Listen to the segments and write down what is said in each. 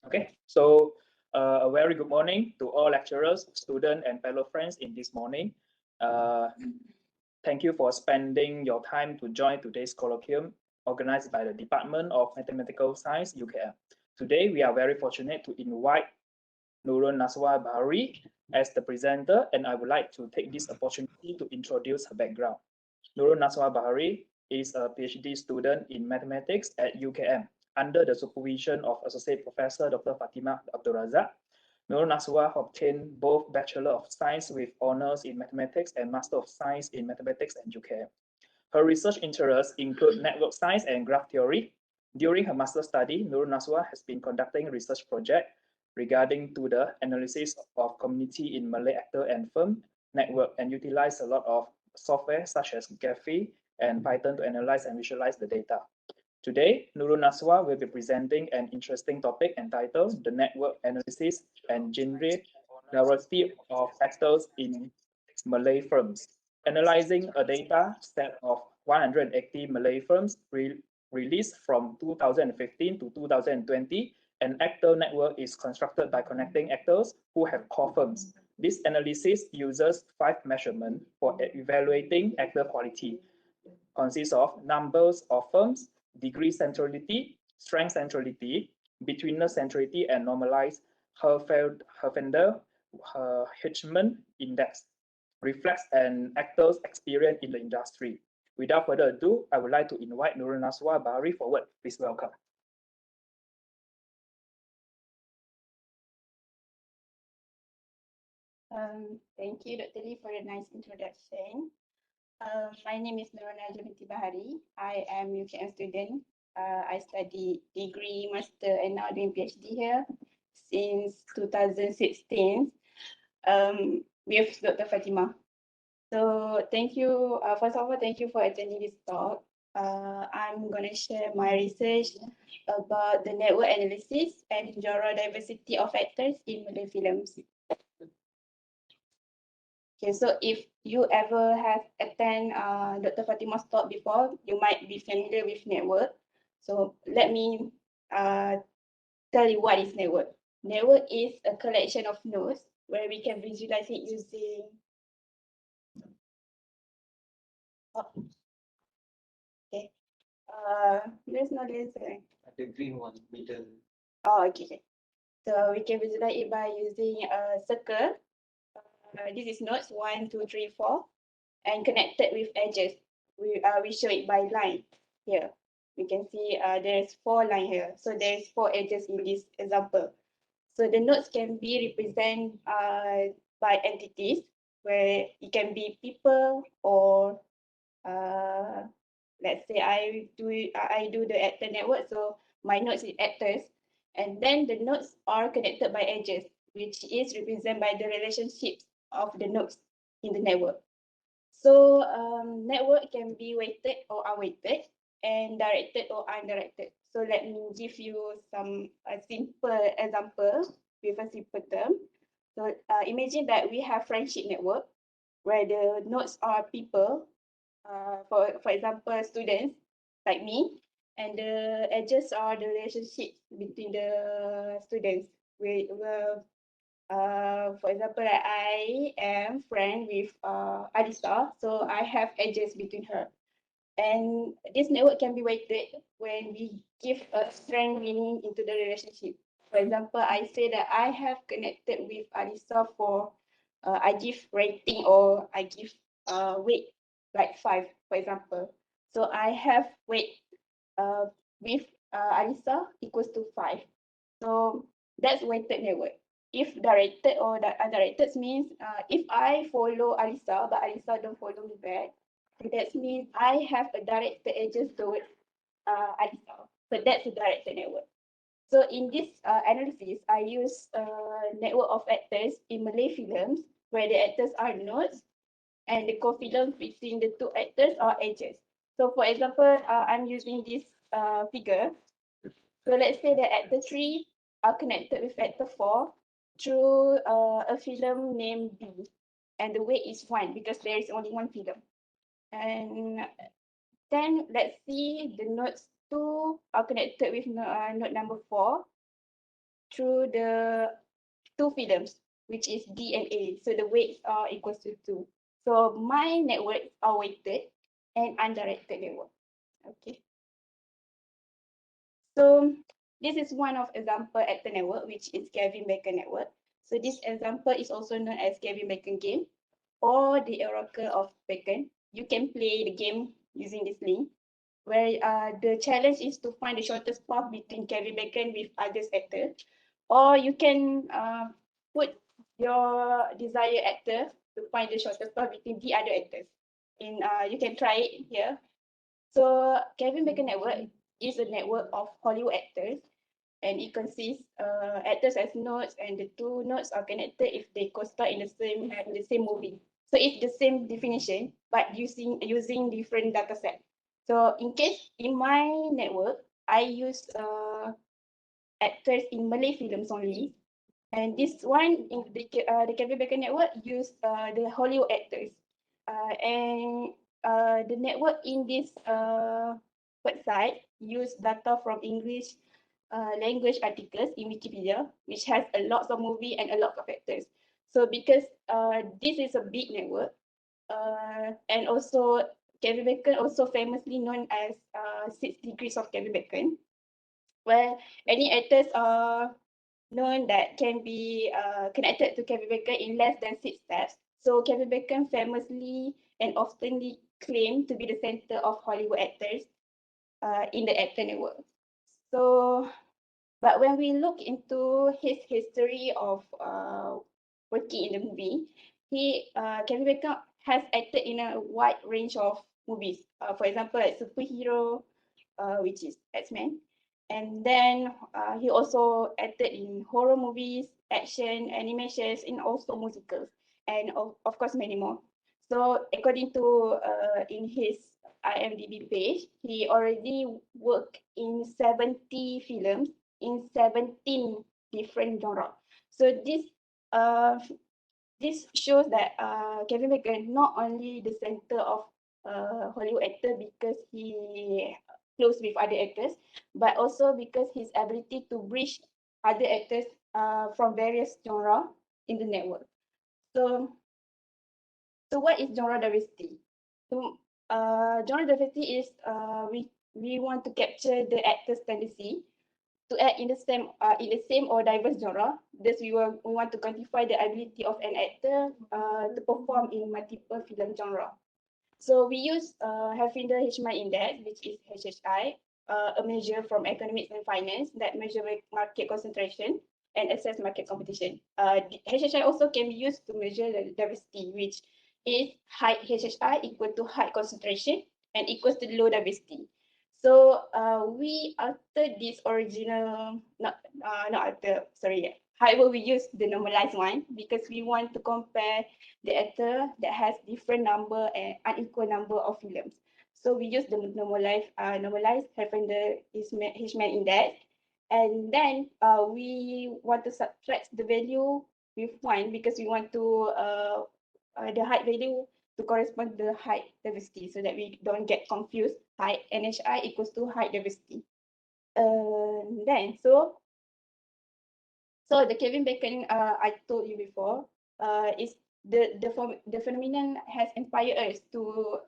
Okay, so a very good morning to all lecturers, students, and fellow friends in this morning. Thank you for spending your time to join today's colloquium organized by the Department of Mathematical Science, UKM. Today, we are very fortunate to invite Nurun Bahari as the presenter, and I would like to take this opportunity to introduce her background. Nurun Bahari is a PhD student in mathematics at UKM under the supervision of Associate Professor Dr. Fatima Abdul Razak. Nurun obtained both Bachelor of Science with honors in mathematics and Master of Science in mathematics at UKM. Her research interests include network science and graph theory. During her master's study, Nurun has been conducting a research project regarding to the analysis of community in Malay actor and firm network and utilize a lot of software such as Gephi and Python to analyze and visualize the data. Today, Nurun will be presenting an interesting topic entitled The Network Analysis and Generality of Actors in Malay Firms, analyzing a data set of 180 Malay firms released from 2015 to 2020. An actor network is constructed by connecting actors who have core firms. This analysis uses 5 measurements for evaluating actor quality. Consists of numbers of firms, degree centrality, strength centrality, betweenness centrality, and normalized Herfindahl-Hirschman Index. Reflects an actor's experience in the industry. Without further ado, I would like to invite Nurun Bahari forward. Please welcome. Thank you, Dr. Lee, for a nice introduction. My name is Nurun Bahari. I am UKM student. I study degree, master, and now doing PhD here since 2016 with Dr. Fatima. So thank you. First of all, thank you for attending this talk. I'm going to share my research about the network analysis and genre diversity of actors in Malay films. Okay, so if you ever have attend Dr. Fatima's talk before, you might be familiar with network. So let me tell you what is network. Network is a collection of nodes where we can visualize it using okay. There's no laser. The green one, middle. Oh, okay. So we can visualize it by using a circle. This is nodes 1, 2, 3, 4, and connected with edges. We show it by line here. We can see there's 4 lines here. So there's 4 edges in this example. So the nodes can be represented by entities where it can be people or let's say I do the actor network. So my nodes is actors, and then the nodes are connected by edges, which is represented by the relationships of the nodes in the network. So network can be weighted or unweighted and directed or undirected. So let me give you a simple example with a simple term. So imagine that we have friendship network where the nodes are people, for example, students like me, and the edges are the relationships between the students. For example, like I am friend with Alisa, so I have edges between her. And this network can be weighted when we give a strength meaning into the relationship. For example, I say that I have connected with Alisa for, I give rating or I give weight like 5, for example. So I have weight with Alisa equals to 5. So that's weighted network. If directed or undirected means if I follow Alisa but Alisa don't follow me back, that means I have a directed edges towards Alisa. So that's a directed network. So in this analysis, I use a network of actors in Malay films where the actors are nodes and the co-films between the 2 actors are edges. So for example, I'm using this figure. So let's say that actor 3 are connected with actor 4 through a film named B, and the weight is 1 because there is only 1 film. And then let's see the nodes 2 are connected with node number 4. through the two films, which is D and A. So the weights are equals to 2. So my networks are weighted and undirected network. Okay. So this is one of example actor network, which is Kevin-Bacon network. So this example is also known as Kevin-Bacon game or the Oracle of Bacon. You can play the game using this link, where the challenge is to find the shortest path between Kevin Bacon with others actor, or you can put your desired actor to find the shortest path between the other actors. You can try it here. So Kevin Bacon network is a network of Hollywood actors, and it consists actors as nodes, and the two nodes are connected if they co-star in the same movie. So it's the same definition, but using different data set. So in case in my network, I use actors in Malay films only, and this one in the Kevin Bacon network use the Hollywood actors, and the network in this website use data from English language articles in Wikipedia, which has a lot of movie and a lot of actors. So because this is a big network, and also Kevin Bacon also famously known as 6 degrees of Kevin Bacon, where any actors are known that can be connected to Kevin Bacon in less than 6 steps. So Kevin Bacon famously and oftenly claimed to be the center of Hollywood actors in the actor network. So, but when we look into his history of working in the movie, Kevin Bacon has acted in a wide range of movies. For example, like superhero, which is X-Men. And then he also acted in horror movies, action, animations, and also musicals, and of course many more. So according to in his IMDb page, he already worked in 70 films in 17 different genres. So this shows that Kevin Bacon not only the center of Hollywood actor because he close with other actors, but also because his ability to bridge other actors from various genre in the network. So, what is genre diversity? So, genre diversity is we want to capture the actor's tendency to act in the same or diverse genre. Thus, we want to quantify the ability of an actor to perform in multiple film genre. So we use Herfindahl-Hirschman Index, which is HHI, a measure from economics and finance that measure market concentration and assess market competition. HHI also can be used to measure the diversity, which is high HHI equal to high concentration and equals to low diversity. So we altered this original, not alter, sorry. However, we use the normalized one because we want to compare the actor that has different number and unequal number of films. So we use the normalized Herfindahl-Hirschman Index, and then we want to subtract the value with 1 because we want to the height value to correspond to the height diversity so that we don't get confused. Height NHI equals to height diversity. Then so the Kevin Bacon I told you before is the phenomenon has inspired us to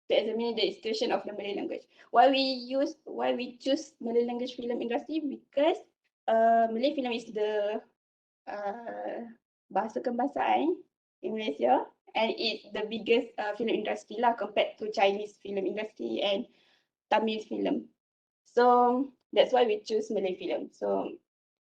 to examine the institution of the Malay language. Why we choose Malay language film industry? Because Malay film is the bahasa kebangsaan in Malaysia, and it's the biggest film industry lah compared to Chinese film industry and Tamil film. So that's why we choose Malay film. So,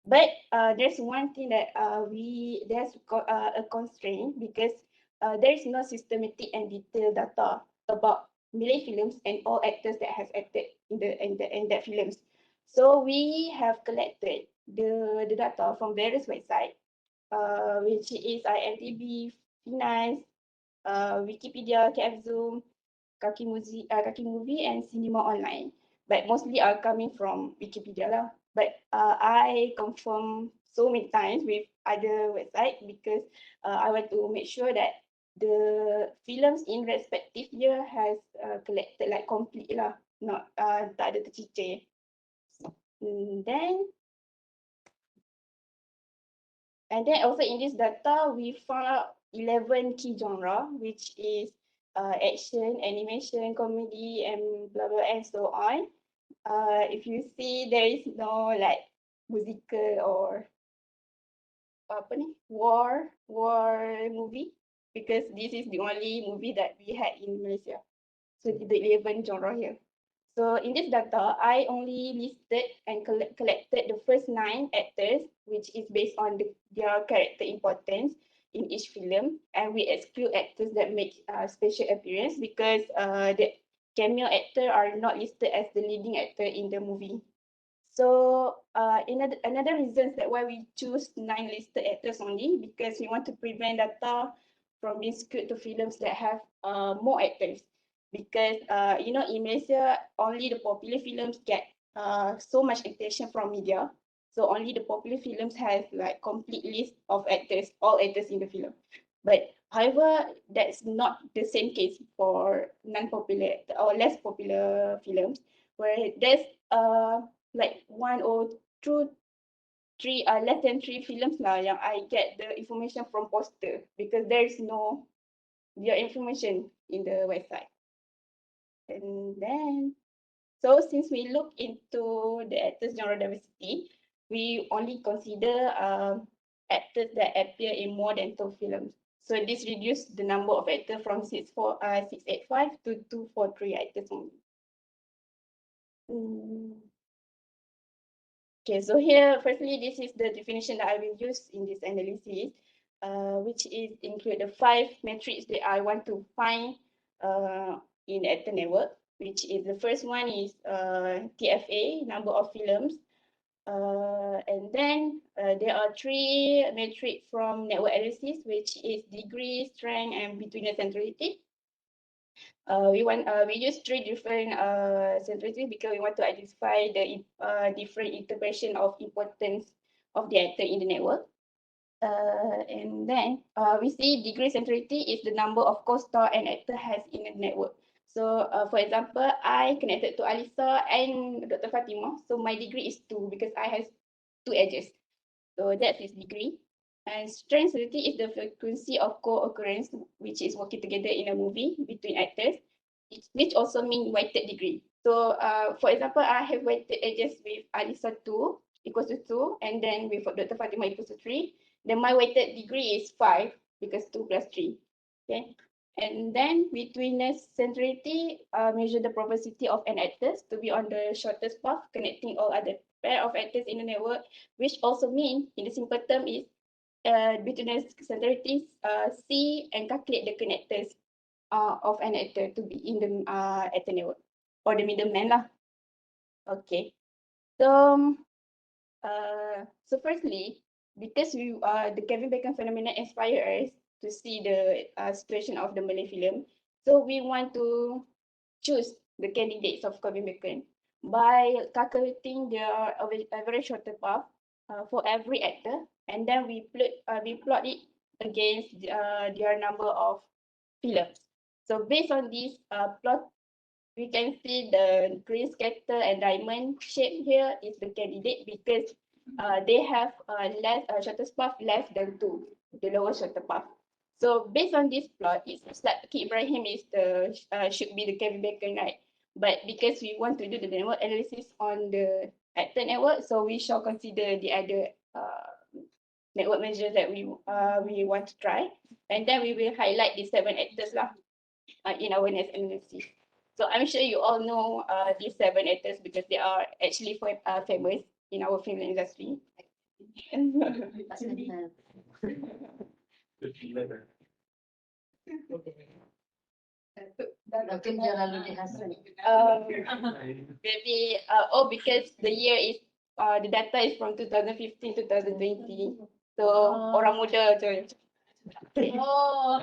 but there's one thing that there's a constraint because there is no systematic and detailed data about Malay films and all actors that have acted in that films. So we have collected the data from various websites, which is IMDb, Finance, Wikipedia, KFZoom, Kaki Movie, and Cinema Online. But mostly are coming from Wikipedia lah. But I confirm so many times with other websites because I want to make sure that the films in respective year has collected like complete lah, not tak ada tercicir. Then And then also in this data, we found 11 key genre, which is action, animation, comedy, and blah blah and so on. If you see, there is no like musical or apa ni war movie, because this is the only movie that we had in Malaysia. So the 11 genre here. So in this data, I only listed and collected the first 9 actors, which is based on their character importance in each film, and we exclude actors that make special appearance because the cameo actor are not listed as the leading actor in the movie. So another reason that why we choose 9 listed actors only, because we want to prevent data from being skewed to films that have more actors. Because you know, in Malaysia, only the popular films get so much attention from media. So only the popular films has like complete list of actors, all actors in the film. But however, that's not the same case for non-popular or less popular films, where there's like 1 or 2 3 less than 3 films lah yang I get the information from poster, because there is no their information in the website. And then, so since we look into the actors genre diversity, we only consider actors that appear in more than 2 films. So this reduced the number of actors from 685 to 243 actors only. Okay, so here, firstly, this is the definition that I will use in this analysis, which is include the 5 metrics that I want to find in actor network, which is the first one is TFA, number of films. And then there are 3 metrics from network analysis, which is degree, strength, and betweenness centrality. We use 3 different centrality because we want to identify the different interpretation of importance of the actor in the network. And then we see degree centrality is the number of co-star an actor has in a network. So for example, I connected to Alisa and Dr. Fatima. So my degree is 2 because I have 2 edges. So that is degree. And strength centrality is the frequency of co-occurrence, which is working together in a movie between actors, which also means weighted degree. So for example, I have weighted edges with Alisa 2 equals to 2, and then with Dr. Fatima equals to 3. Then my weighted degree is 5 because 2 plus 3. Okay. And then betweenness centrality measure the probability of an actor to be on the shortest path connecting all other pair of actors in the network, which also means in the simple term is betweenness centrality see and calculate the connectors of an actor to be in the actor network or the middleman lah. Okay. So firstly, because the Kevin Bacon phenomenon inspired us to see the situation of the Malay film, so we want to choose the candidates of Kevin Bacon by calculating their average shorter path for every actor, and then we plot it against their number of films. So based on this plot, we can see the green scatter and diamond shape here is the candidate because they have less shortest path less than 2, the lowest shorter path. So based on this plot, it seems like Kid Ibrahim is the should be the Kevin Bacon, right? But because we want to do the network analysis on the actor network, so we shall consider the other network measures that we want to try, and then we will highlight the 7 actors lah in our next analysis. So I'm sure you all know these 7 actors because they are actually famous in our film industry. Maybe because the year is the data is from 2015 2020. So orang muda je. Oh.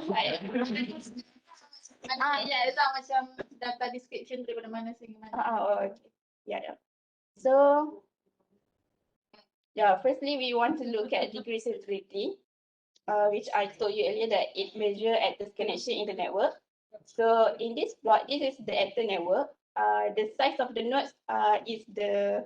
Ya, itu macam data description daripada mana sehingga mana. Okay. Yeah. So firstly we want to look at degree centrality, which I told you earlier that it measures actors connection in the network. So in this plot, this is the actor network. The size of the nodes is their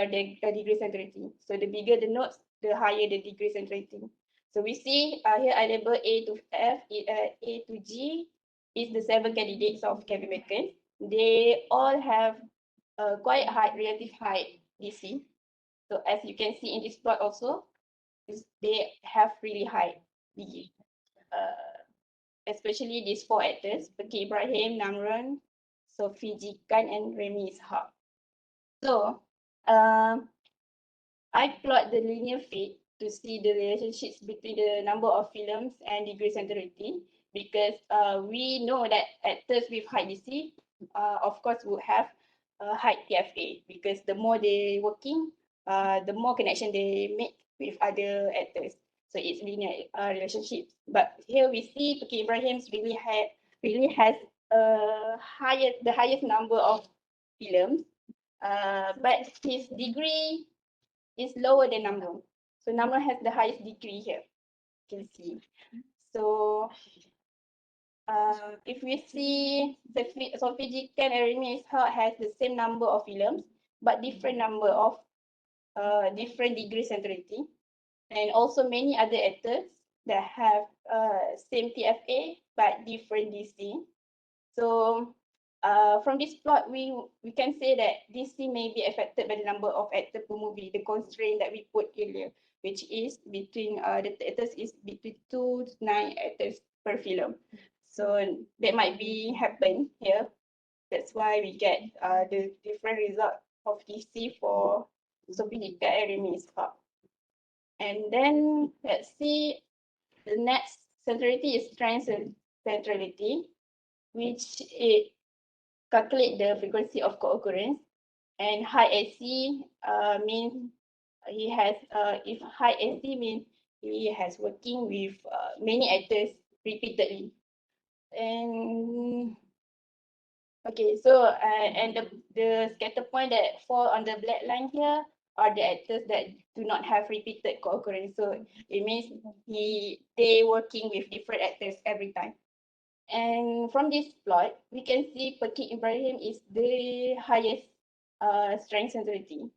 degree centrality. So the bigger the nodes, the higher the degree centrality. So we see here I label A to F, A to G is the 7 candidates of cabin bacon. They all have quite high, relative high DC. So as you can see in this plot also, they have really high DG. Especially these 4 actors, Peki Ibrahim, Nurun, Sophie Jikan, and Remy Ishaq. So I plot the linear fit to see the relationships between the number of films and degree centrality, because we know that actors with high DC, of course, would have a high TFA, because the more they working, the more connection they make with other actors. So it's linear relationships. But here we see Peki Ibrahim's really has the highest number of films, but his degree is lower than Nurun. So Nurun has the highest degree here. You can see. So if we see Sophie Jikan and Remy Ishaq has the same number of films, but different number of different degree centrality, and also many other actors that have same TFA but different DC. So from this plot, we can say that DC may be affected by the number of actors per movie, the constraint that we put earlier, which is between the actors is between 2 to 9 actors per film. So that might be happen here. That's why we get the different result of DC for Sophie Jikan and Remy Ishaq. And then let's see, the next centrality is strength centrality, which it calculate the frequency of co-occurrence. And high AC means he has, if high AC means he has working with many actors repeatedly. And okay, so and the scatter point that fall on the black line here are the actors that do not have repeated co-occurrence. So it means they working with different actors every time. And from this plot, we can see Peki Ibrahim is the highest strength centrality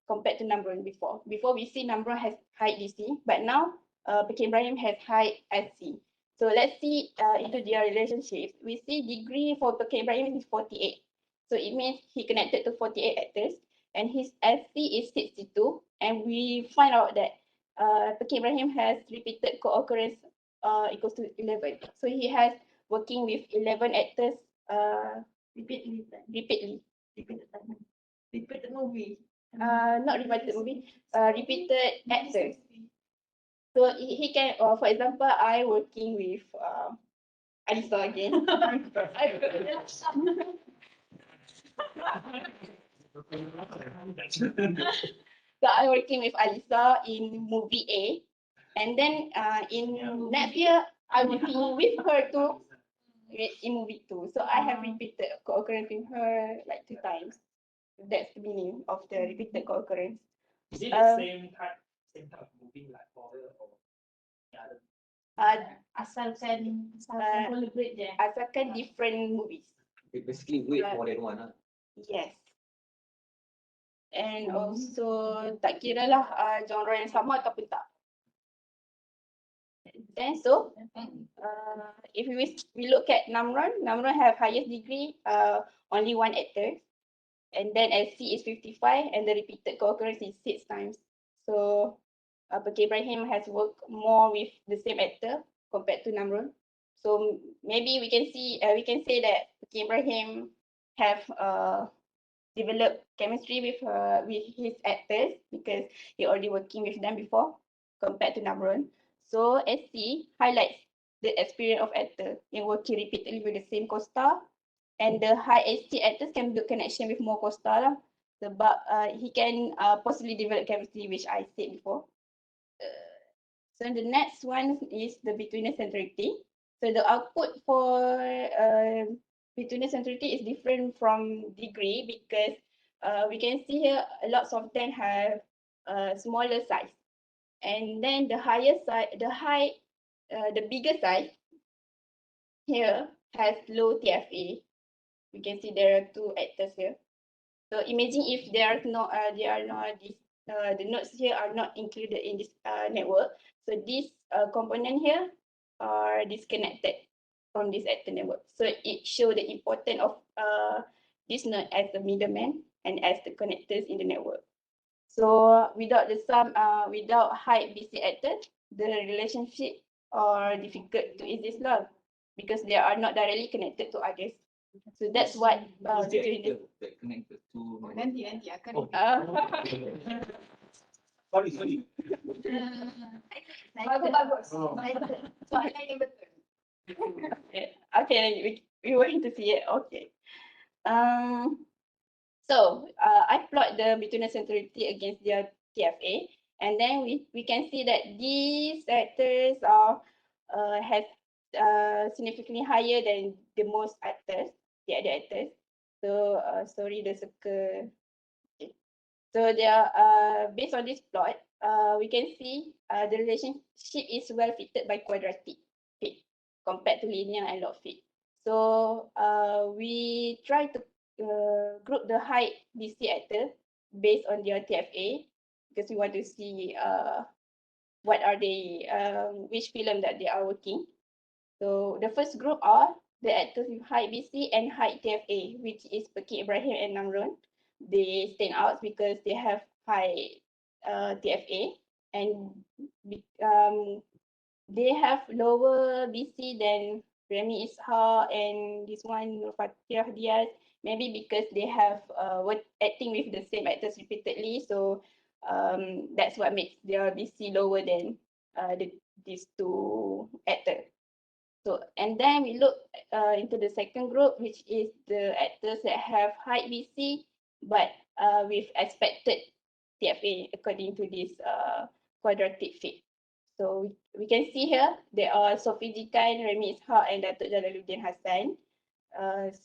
compared to Nurun before. Before we see Nurun has high DC, but now Peki Ibrahim has high SC. So let's see into their relationship. We see degree for Peki Ibrahim is 48. So it means he connected to 48 actors, and his SC is 62. And we find out that Peki Ibrahim has repeated co-occurrence equals to 11. So he has working with 11 actors repeatedly. Repeated movie. Not repeated movie, repeated actors. So he can, for example, I working with Alisa again. So I'm working with Alisa in movie A, and then in next year I'm working with her too in movie 2. So I have repeated co-occurrence with her like 2 times. That's the meaning of the repeated co-occurrence. Is it the same type of movie like horror or the other? Asalkan collaborate je. Asalkan different movies. Basically, wait more than one. Yes. And also tak kira lah genre yang sama ataupun tak. And so if we look at Nurun have highest degree, only 1 actor. And then SC is 55 and the repeated co-occurrence is 6 times. So Peki Ibrahim has worked more with the same actor compared to Nurun. So maybe we can say that Peki Ibrahim have developed chemistry with his actors because he already working with them before compared to Nurun. So SC highlights the experience of actor in working repeatedly with the same co-star, and the high SC actors can build connection with more co-star lah. Sebab he can possibly develop chemistry, which I said before. So the next one is the betweenness centrality. So the output for betweenness centrality is different from degree because we can see here lots of them have smaller size, and then the higher size, the bigger size here has low TFA. We can see there are 2 actors here. So imagine if there are no this the nodes here are not included in this network. So this component here are disconnected from this actor network. So it shows the importance of this node as the middleman and as the connectors in the network. So without the without high BC actors, the relationship are difficult to exist lah, because they are not directly connected to others. So that's what between the that connected to Nanti akan. sorry. Bagus. Oh. Soalan yang betul. Okay, we want to see it. Okay. So I plot the betweenness centrality against their TFA, and then we can see that these actors are have significantly higher than the most actors, the other actors. So sorry, the circle. Okay. So they are based on this plot, we can see the relationship is well fitted by quadratic fit compared to linear and log fit. So we try to group the high BC actor based on their TFA, because we want to see what are they, which film that they are working. So the first group are the actors with high BC and high TFA, which is Pakir Ibrahim and Nurun. They stand out because they have high TFA, and they have lower BC than Remy Ishak and this one Fatia Diaz. Maybe because they have acting with the same actors repeatedly, so that's what makes their BC lower than these two actors. So, and then we look into the second group, which is the actors that have high BC, but with expected TFA according to this quadratic fit. So we can see here, there are Sophie Jikan, Remy Ishak, and Datuk Jalaluddin Hassan.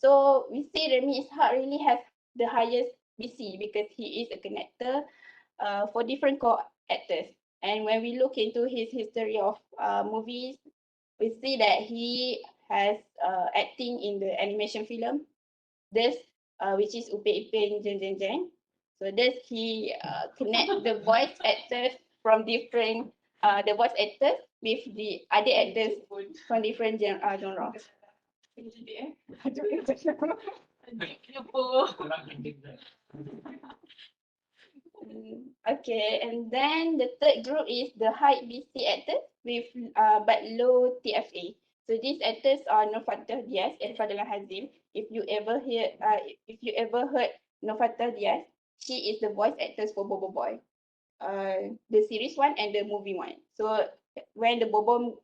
So we see Remy Ishak really has the highest BC because he is a connector for different co-actors. And when we look into his history of movies, we see that he has acting in the animation film, this which is Upe Ipin Jeng Jeng Jeng. So this he connect the voice actors from different the voice actors with the other actors from different genre. Okay, and then the third group is the high BC actors with but low TFA. So these actors are Nofatah Diaz and Fadlan Hazim. If you ever heard Nofatah Diaz, she is the voice actress for Bobo Boy, the series one and the movie one. So when the Bobo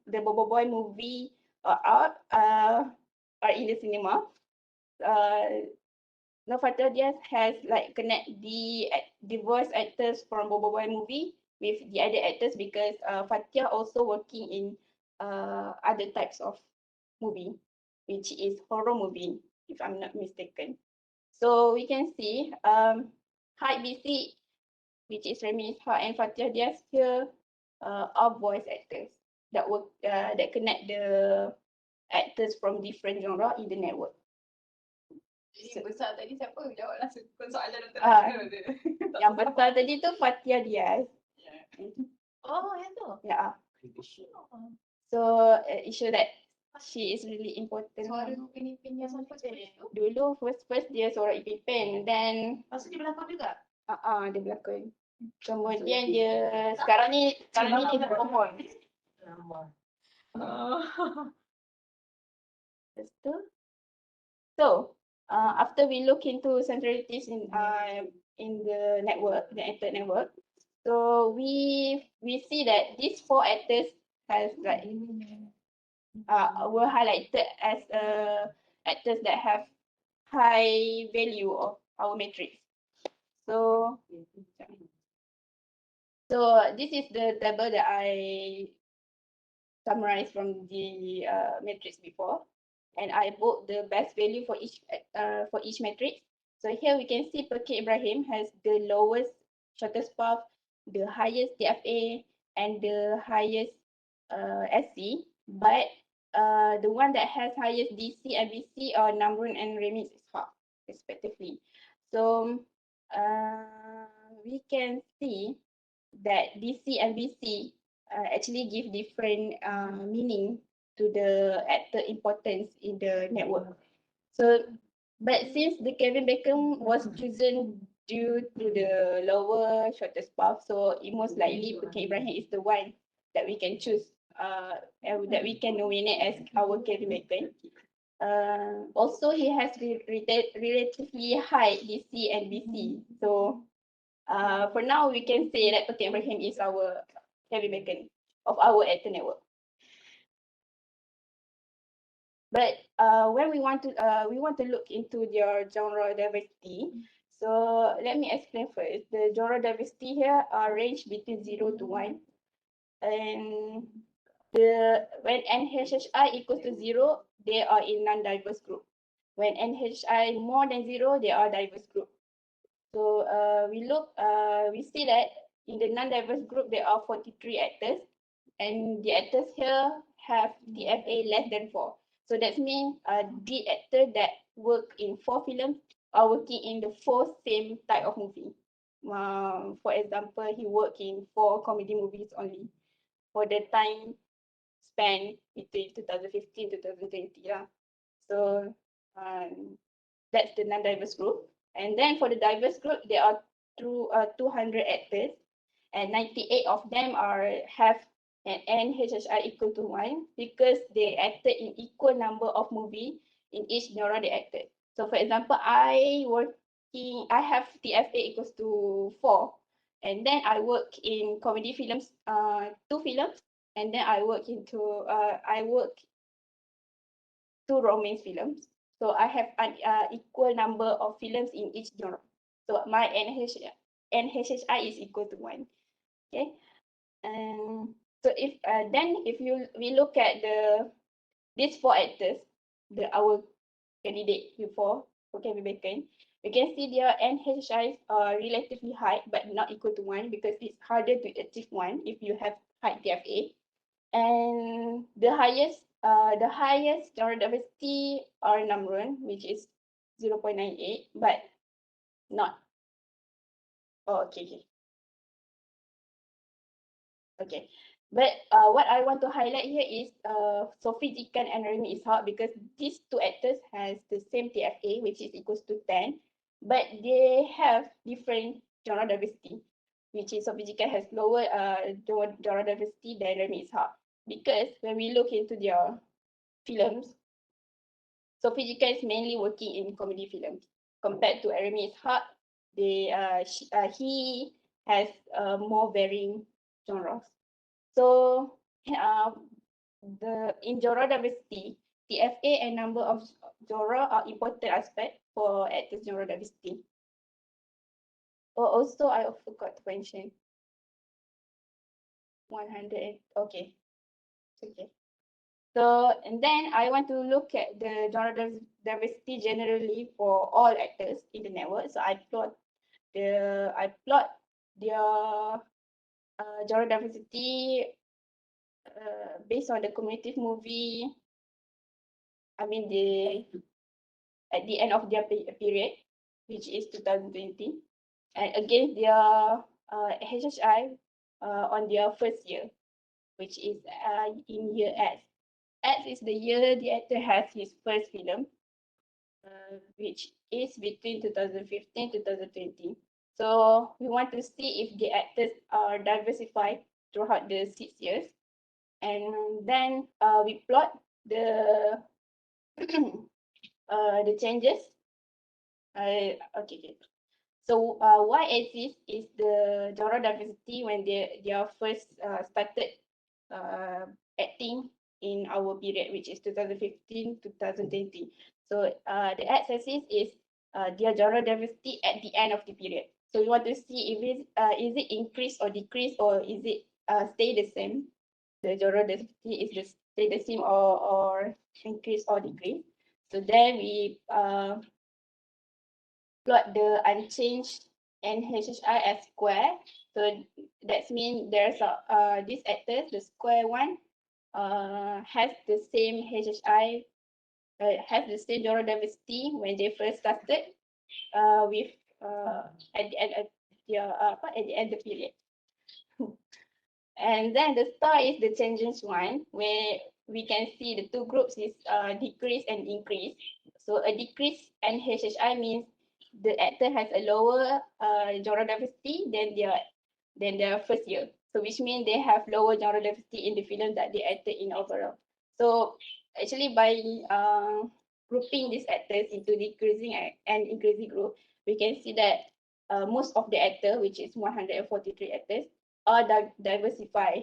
Boy movie are out, are in the cinema, Nofatah Diaz has like connect the voice actors from Bobo Boy movie with the other actors, because Fatia also working in other types of movie, which is horror movie, if I'm not mistaken. So we can see Hype BC, which is Remy Ishak and Fatia Diaz here, are voice actors that work that connect the actors from different genre in the network. Jadi besar tadi siapa jawab langsung soalan untuk Yang besar tadi tu Fatia Diaz. Oh, yang tu. Yeah. So it show that she is really important. Suara Upin Ipin yang sampai tu. Dulu first dia seorang Ipin, then Lepas tu dia berlakon juga. dia berlakon. Kemudian dia sekarang ni dia perform. Lepas tu. So after we look into centralities in the network, the actor network, so we see that these four actors has like were highlighted as actors that have high value of our matrix. So this is the table that I summarized from the matrix before, and I booked the best value for each matrix. So here we can see Pakir Ibrahim has the lowest shortest path, the highest TFA, and the highest SC, but the one that has highest DC and BC are Nurun and Remy Ishak respectively. So we can see that DC and BC actually give different meaning to the actor importance in the network. So, but since the Kevin Bacon was chosen due to the lower shortest path, so it most likely Pekin Ibrahim is the one that we can choose, and that we can nominate as our Kevin Bacon. Also, he has relatively high DC and BC. So, for now, we can say that Pekin Ibrahim is our Kevin Bacon of our actor network. But when we want to look into their genre diversity. So let me explain first. The genre diversity here are ranged between 0 to 1. And when NHHI equals to 0, they are in non-diverse group. When NHI more than 0, they are diverse group. So we see that in the non-diverse group, there are 43 actors. And the actors here have TFA less than 4. So that means the actor that work in 4 films are working in the 4 same type of movie. For example, he worked in 4 comedy movies only for the time span between 2015 to 2020. So that's the non-diverse group. And then for the diverse group, there are 200 actors, and 98 of them have an NHHI equal to 1 because they acted in equal number of movie in each genre they acted. So for example, I have TFA equals to 4, and then I work in comedy films, 2 films, and then I work 2 romance films. So I have an equal number of films in each genre. So my NHHI is equal to 1. Okay. So if we look at these 4 actors, our candidate before for Kevin Bacon, we can see their NHIs are relatively high but not equal to 1 because it's harder to achieve 1 if you have high TFA. And the highest genre diversity are Nurun, which is 0.98, but not. Oh, okay. Okay. But what I want to highlight here is Sophie Jikan and Remy Ishak, because these 2 actors has the same TFA, which is equals to 10, but they have different genre diversity, which is Sophie Jikan has lower genre diversity than Remy Ishak. Because when we look into their films, Sophie Jikan is mainly working in comedy films. Compared to Remy Ishak, he has more varying genres. So in genre diversity, TFA and number of genre are important aspect for actors genre diversity. Oh, also I forgot to mention 100. Okay. Okay. So, and then I want to look at the genre diversity generally for all actors in the network. So I plot their genre diversity based on the cumulative movie. I mean at the end of their period, which is 2020, and against their HHI on their first year, which is in year X. X is the year the actor has his first film, which is between 2015 to 2020. So we want to see if the actors are diversified throughout the 6 years. And then we plot the the changes. Okay. So y-axis is the genre diversity when they are first started acting in our period, which is 2015 to 2020. So the x-axis is their genre diversity at the end of the period. So we want to see if is it increase or decrease, or is it stay the same. The genre diversity is just stay the same or increase or decrease. So then we plot the unchanged NHHI as square. So that means there's this actors, the square one, has the same HHI, has the same genre diversity when they first started with at the end of the period. And then the star is the changes one, where we can see the two groups is decrease and increase. So a decrease NHHI means the actor has a lower genre diversity than their first year. So which means they have lower genre diversity in the film that they acted in overall. So actually by grouping these actors into decreasing and increasing group, we can see that most of the actors, which is 143 actors, are diversify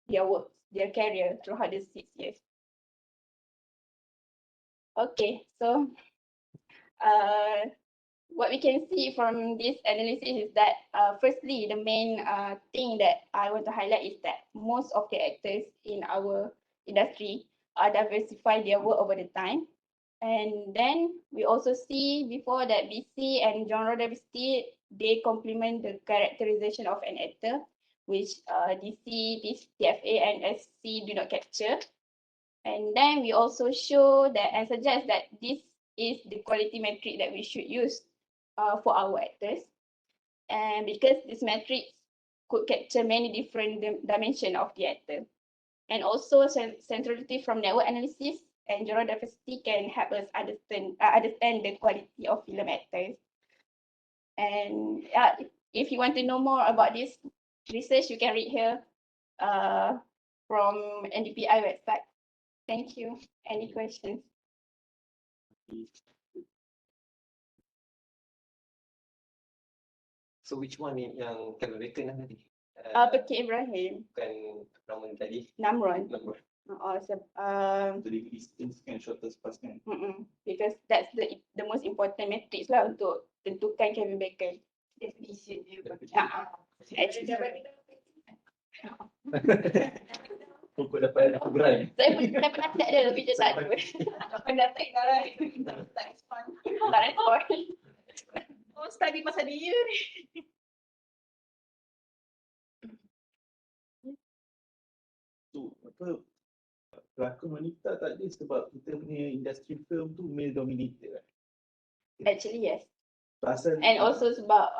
their work, their career throughout the 6 years. Okay, so what we can see from this analysis is that firstly, the main thing that I want to highlight is that most of the actors in our industry are diversify their work over the time. And then we also see before that BC and genre diversity, they complement the characterization of an actor, which DC, TFA, and SC do not capture. And then we also show that and suggest that this is the quality metric that we should use for our actors. And because this metric could capture many different dimensions of the actor. And also centrality from network analysis and genre diversity can help us understand the quality of film actors. And if you want to know more about this research, you can read here from NDPI website. Thank you. Any questions? So which one ni yang collaborator tadi? Bekir Ibrahim, Bukan nama tadi. Namrun. Nama. So the distance kan shortest pass kan. Because that's the most important metrics lah untuk tentukan Kevin Bacon. Definition dia. Actually, Pokok dapat gerai. saya pernah tak ada tapi dia tak ada. Pernah tak dah tak respon. Tak respon. Oh, study pasal dia ni. So apa pelakon wanita tak ada sebab kita punya industri film tu male dominated. Actually yes. Pasal And also sebab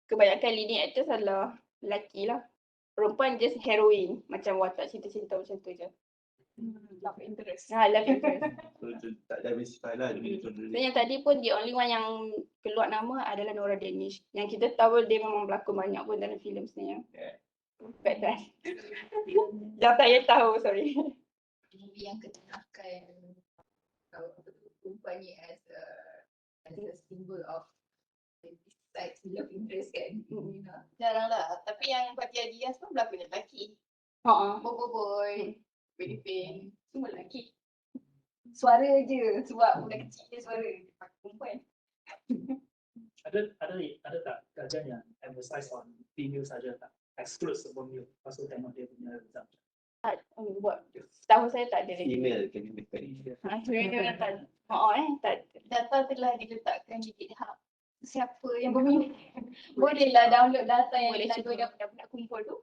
kebanyakan leading actors adalah lelaki lah. Perempuan just heroine, macam watak cinta-cinta macam tu je. Love interest. Love interest. so, tak diversify lah dia punya genre. So yang tadi pun the only one yang keluar nama adalah Nora Danish. Yang kita tahu dia memang berlakon banyak pun dalam filem sebenarnya. Yeah. But that. Yang saya tahu, sorry. Movie yang kenakan perempuan ni as a symbol of sides love interest kan. You know. Jarang lah. Tapi yang Fatia Diaz pun berlakon lelaki. Boy, Wedding Pin, semua lelaki. Suara je, sebab budak kecil je suara. Perempuan. Ada tak kajian yang emphasize on female saja tak? Exclude sebelum male. Lepas tu tengok dia punya result. Buat tahu saya tak ada lagi. Female can be better. Female tak. Tak. Data telah diletakkan di GitHub. Siapa yang berminat bolehlah download data yang Boleh kita cuba. dah kumpul tu.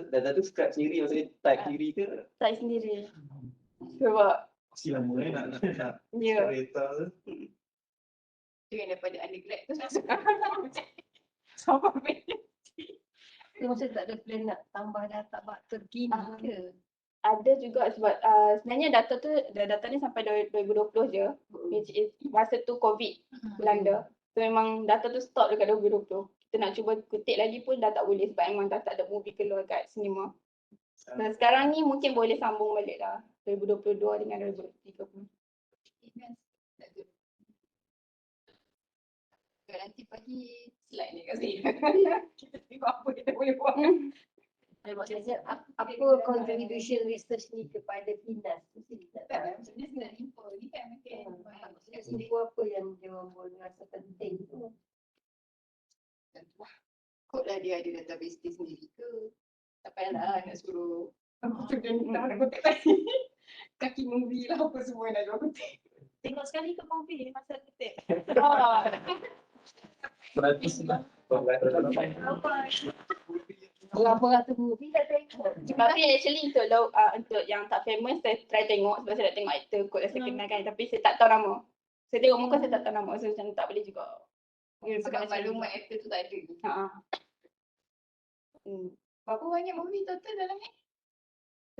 Data tu scrap sendiri, maksudnya type sendiri ke? Tak sendiri. Sebab Masih lama nak ya. kereta Dengan daripada undergrad tu Sampai Maksudnya tak ada plan nak tambah data terkini ke? ada juga sebab sebenarnya data ni sampai 2020 je, which is masa tu COVID melanda. So memang data tu stop dekat 2020. Kita nak cuba kutip lagi pun dah tak boleh sebab memang dah tak ada movie keluar kat sinema. Dan sekarang ni mungkin boleh sambung balik lah 2022 dengan 2030. Nanti pagi slide ni kat sini. Kita tengok apa kita boleh buat. Maksudnya apa contribution research ni kepada industri? Tak, macam ni sebenarnya info ni kan mungkin. Info apa yang dia boleh rasa penting tu? Kot lah dia ada database dia sendiri ke. Tak payahlah nak suruh student nak kutip lagi. Kaki movie lah apa semua nak jual kutip. Tengok sekali ke movie masa kutip. beratus lah. Berapa ratus movie dah tengok. Tapi actually untuk yang tak famous saya try tengok sebab saya nak tengok aktor kot saya kenal kan, tapi saya tak tahu nama. Saya tengok muka saya tak tahu nama, so macam tak boleh juga. Sebab maklumat actor tu tak ada. Berapa banyak movie total dalam ni?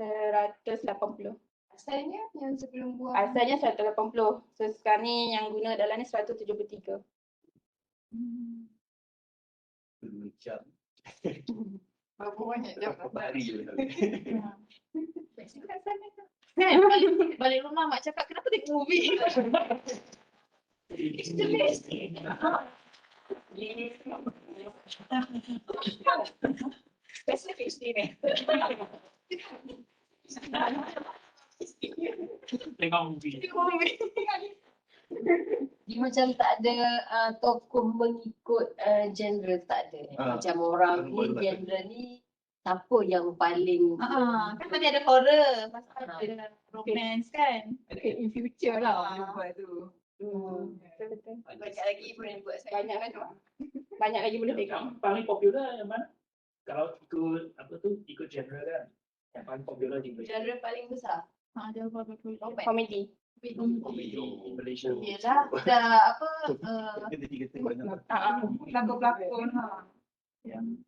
180. Asalnya yang sebelum buang. Asalnya 180. So sekarang ni yang guna dalam ni 173. Macam Berapa banyak jam? Bahari je. Balik rumah mak cakap kenapa tengok movie? It's the best. Specific ni. Tengok movie. Dia macam tak ada tokoh mengikut genre, tak ada. Macam orang ni genre ni siapa yang paling Kan tadi ada horror, pasal ada romance kan. In future lah dia buat tu. Betul. Banyak lagi boleh buat saya. Banyak lagi boleh tengok. Yang paling popular yang mana? Kalau ikut apa tu, ikut genre kan? Yang paling popular di Malaysia. Genre paling besar. Dia apa romance. Komedi. Komedi Malaysia. Yelah, dah apa Kata banyak. pelakon-pelakon yang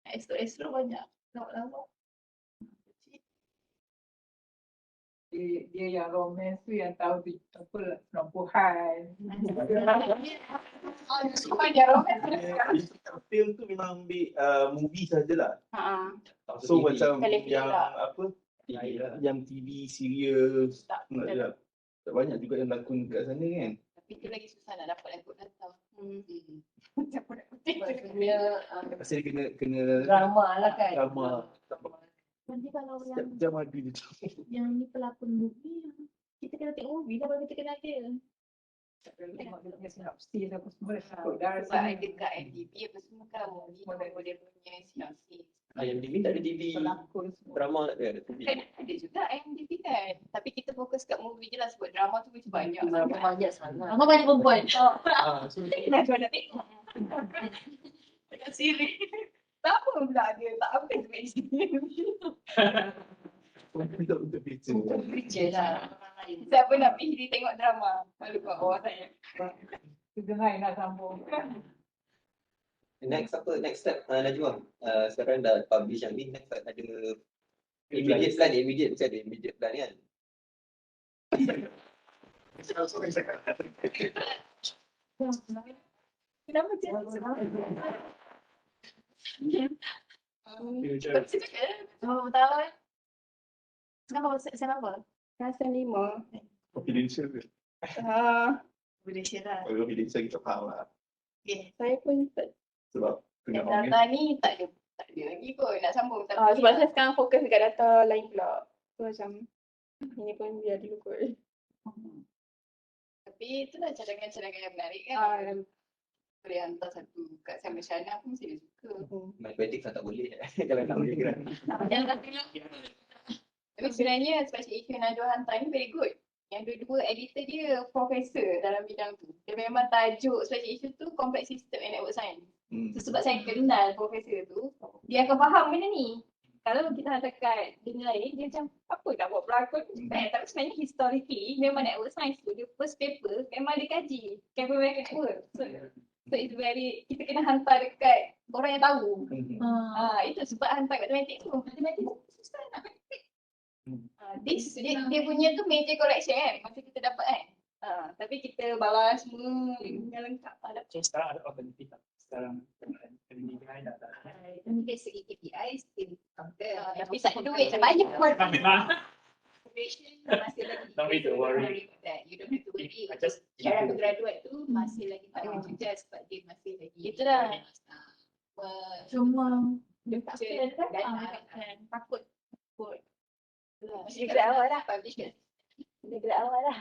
extra banyak. Lama-lama. Dia yang romance tu yang tahu apa perempuan. Banyak romance. Film tu memang ambil movie sajalah. So So macam Telefilm yang tak. apa, yang TV, serial, Tak. tak banyak juga yang lakon kat sana kan. Tapi tu lagi susah nak dapat lagu datang. Maksudnya Pasal dia kena drama lah kan. drama. Nanti kalau Setiap jam ada dia. yang ni pelakon movie, kita kena tengok movie lah baru kita kenal dia. Tengok dia punya sinopsis apa semua dah takut dah. Sebab ada kat IMDb apa semua kan movie dia punya sinopsis. IMDb tak ada TV pelakon semua. drama tak ada TV. Kan ada juga IMDb kan. Tapi kita fokus kat movie je lah sebab drama tu macam banyak sangat. Banyak sangat. Drama banyak perempuan. So Najwa nak tengok. Dekat sini. Tak apa pula dia tak habis kat sini. Untuk picture. Kerja lah. Siapa nak pergi tengok drama? Malu kat bawah saya. Dengar nak sambung. next step Najwa. Sekarang dah publish yang ni, next step ada immediate plan mesti ada immediate plan kan. Kenapa dia? Future. Oh, tahun. Sekarang saya apa? Rasa 5. Confidential ke? Boleh share lah. Kalau confidential kita faham lah. Okay. Saya pun tak. Sebab kena Yang orang data ni tak ada lagi kot nak sambung. Tapi Sebab saya sekarang fokus dekat data lain pula. So macam ini pun biar dulu kot. Tapi itulah cadangan-cadangan yang menarik kan. Boleh hantar satu kat Sama Shana pun mesti dia suka. Matematik tak boleh kalau tak boleh gerak. Jangan kata dulu. Tapi sebenarnya special issue Najwa hantar ni very good. Yang dua-dua editor dia profesor dalam bidang tu. Dia memang tajuk special issue tu complex system and network science. So, sebab saya kenal profesor tu, dia akan faham benda ni. Kalau kita hantar kat dunia lain, dia macam apa nak buat pelakon. Tapi sebenarnya historically, memang network science tu, dia first paper memang dia kaji. Capital network. So it's very, kita kena hantar dekat orang yang tahu. Itu sebab hantar kat matematik tu. Matematik tu susah nak matematik. Dia punya tu major correction kan, masa kita dapat kan. Tapi kita balas semua yang lengkap. So sekarang ada alternatif tak? Sekarang ini behind tak? Dari segi KPI still counter. Tapi tak ada duit macam banyak pun. Masih lagi. Don't need to worry. You don't have to worry. I just Cara graduate tu masih lagi tak kerja sebab dia masih lagi. Itulah. Cuma Dia tak fail dan takut. Dia gerak awal lah. Publish kan. Dia gerak awal lah.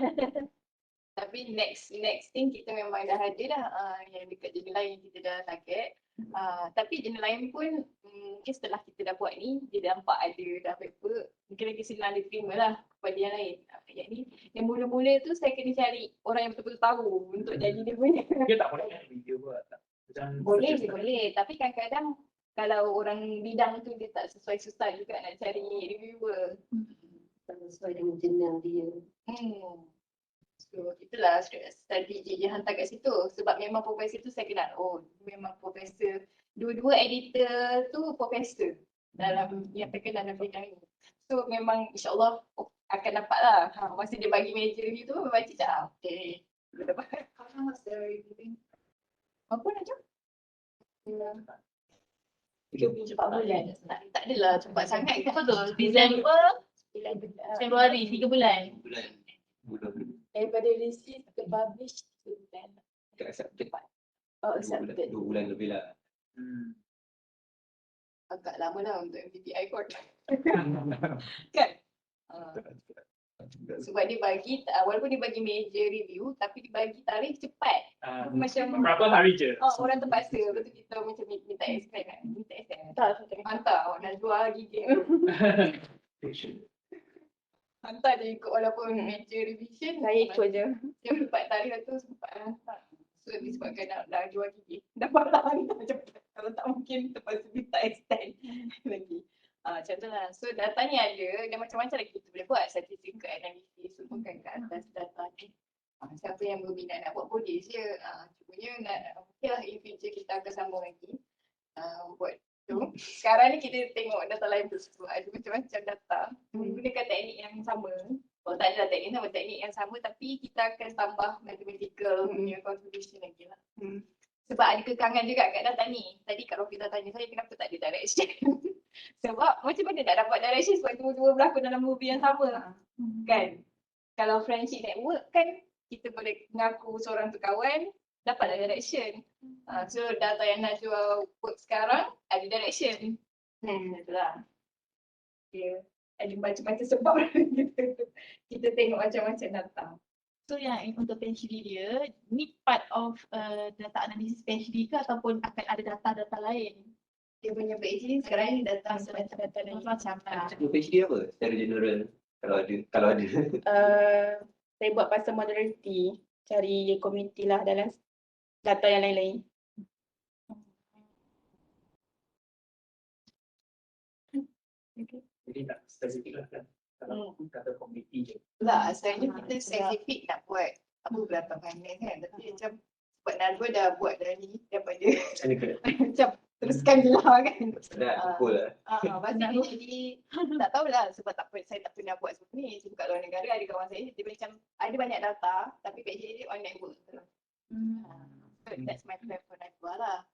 Tapi next thing kita memang dah ada dah yang dekat jenis lain kita dah target. Tapi jenis lain pun mungkin setelah kita dah buat ni, dia dah nampak ada dah paper, mungkin lagi senang diterima lah kepada yang lain. Yang ni, yang mula-mula tu saya kena cari orang yang betul-betul tahu untuk jadi dia punya. Dia tak boleh kan video buat tak? Macam Boleh. Tapi kadang-kadang kalau orang bidang tu dia tak sesuai, susah juga nak cari reviewer. Tak sesuai dengan jenang dia. So itulah strategi dia hantar kat situ. Sebab memang profesor tu saya kenal. Oh, memang profesor. Dua-dua editor tu profesor dalam yang terkenal dalam bidang ni. So memang insyaAllah akan dapat lah. Masa dia bagi meja review tu memang cakap okay. Dia dapat. How long was the reviewing? Apa nak jawab? 4 bulan. Tak adalah cepat sangat. Betul. Disember, Februari, 3 bulan. Bulan Daripada receive ke publish ke bulan. tak accepted. Oh, accepted. 2 bulan lebih lah. Agak lama lah untuk MBTI kot. Kan? Sebab dia bagi, walaupun dia bagi meja review, tapi dia bagi tarikh cepat. Macam Berapa hari je? orang terpaksa. Lepas tu kita macam minta explain kan. Minta explain. Hantar. Najwa gigit. Hantar je ikut walaupun meja revision. Saya ikut je. Dia dapat tarikh tu sempat hantar. So disebabkan dah jual gigi. Dapat lah hantar cepat. Kalau tak mungkin terpaksa minta extend lagi. Macam tu lah. So data ni ada dan macam-macam lagi kita boleh buat. Statistical analysis semua kan kat atas data ni. Siapa yang berminat nak buat boleh je. Cumanya nak okay lah in future kita akan sambung lagi. Buat tu. Sekarang ni kita tengok data lain tu. Ada macam-macam data. Menggunakan teknik yang sama. Oh tak adalah teknik sama, teknik yang sama tapi kita akan tambah mathematical punya contribution lagi lah. Sebab ada kekangan juga kat data ni. Tadi Kak Rofita tanya saya kenapa tak ada direction. Sebab macam mana nak dapat direction sebab dua-dua berlakon dalam movie yang sama. Kan? Kalau friendship network kan kita boleh mengaku seorang tu kawan, dapatlah direction. So data yang nak jual work sekarang ada direction. Itulah. Okay. Ada macam-macam sebab kita tengok macam-macam data. So yang untuk PhD dia, ni part of data analisis PhD ke ataupun akan ada data-data lain? Dia punya PhD sekarang ni data Macam-macam lah. PhD apa? Secara general kalau ada. Saya buat pasal modularity. Cari community lah dalam data yang lain-lain. Jadi tak spesifik lah kan. Kalau kata community je. lah. Asalnya kita spesifik nak buat apa belakang finance kan. Tapi macam sebab Najwa dah buat dah ni daripada macam teruskan je lah kan. Sedap kumpul lah. Pasal ni jadi tak tahulah sebab saya tak pernah buat seperti ni. Sebab kat luar negara ada kawan saya dia macam ada banyak data tapi PhD dia on network. So that's my plan for Najwa lah.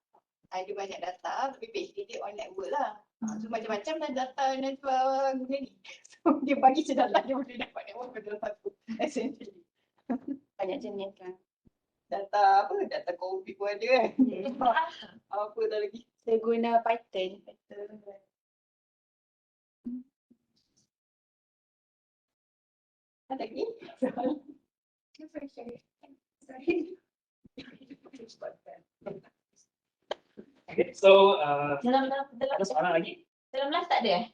Ada banyak data tapi PhD dia on network lah. So macam-macam lah data Najwa guna ni. So dia bagi je data dia boleh dapat network pada satu essentially. Banyak jenis kan. Data apa? Data COVID pun ada kan. Apa dah lagi? Saya guna Python. Ada lagi? Okay, so Dalam ada soalan lagi? dalam live tak ada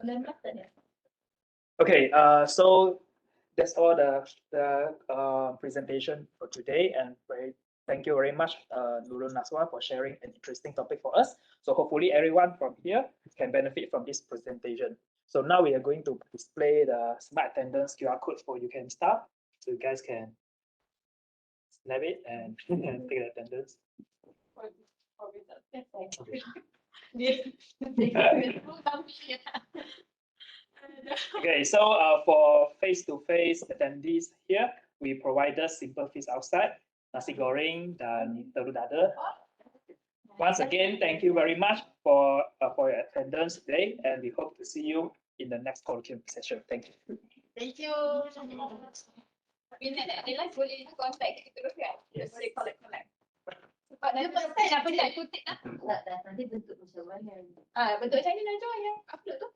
Dalam live tak ada. Okay, so that's all the presentation for today, and thank you very much, Nurun, Najwa, for sharing an interesting topic for us. So hopefully everyone from here can benefit from this presentation. So now we are going to display the smart attendance QR code for you can start. So you guys can snap it and take the attendance. Okay, so for face-to-face attendees here, we provided simple feast outside, nasi goreng dan telur dadar. Once again, thank you very much for your attendance today, and we hope to see you in the next colloquium session. Thank you. Thank you. Bila nak ada live boleh contact kita terus kan? Yes. Boleh collect. Sebab nanti apa nak kutip lah. Tak, nanti bentuk macam mana. Bentuk macam ni Najwa yang upload tu.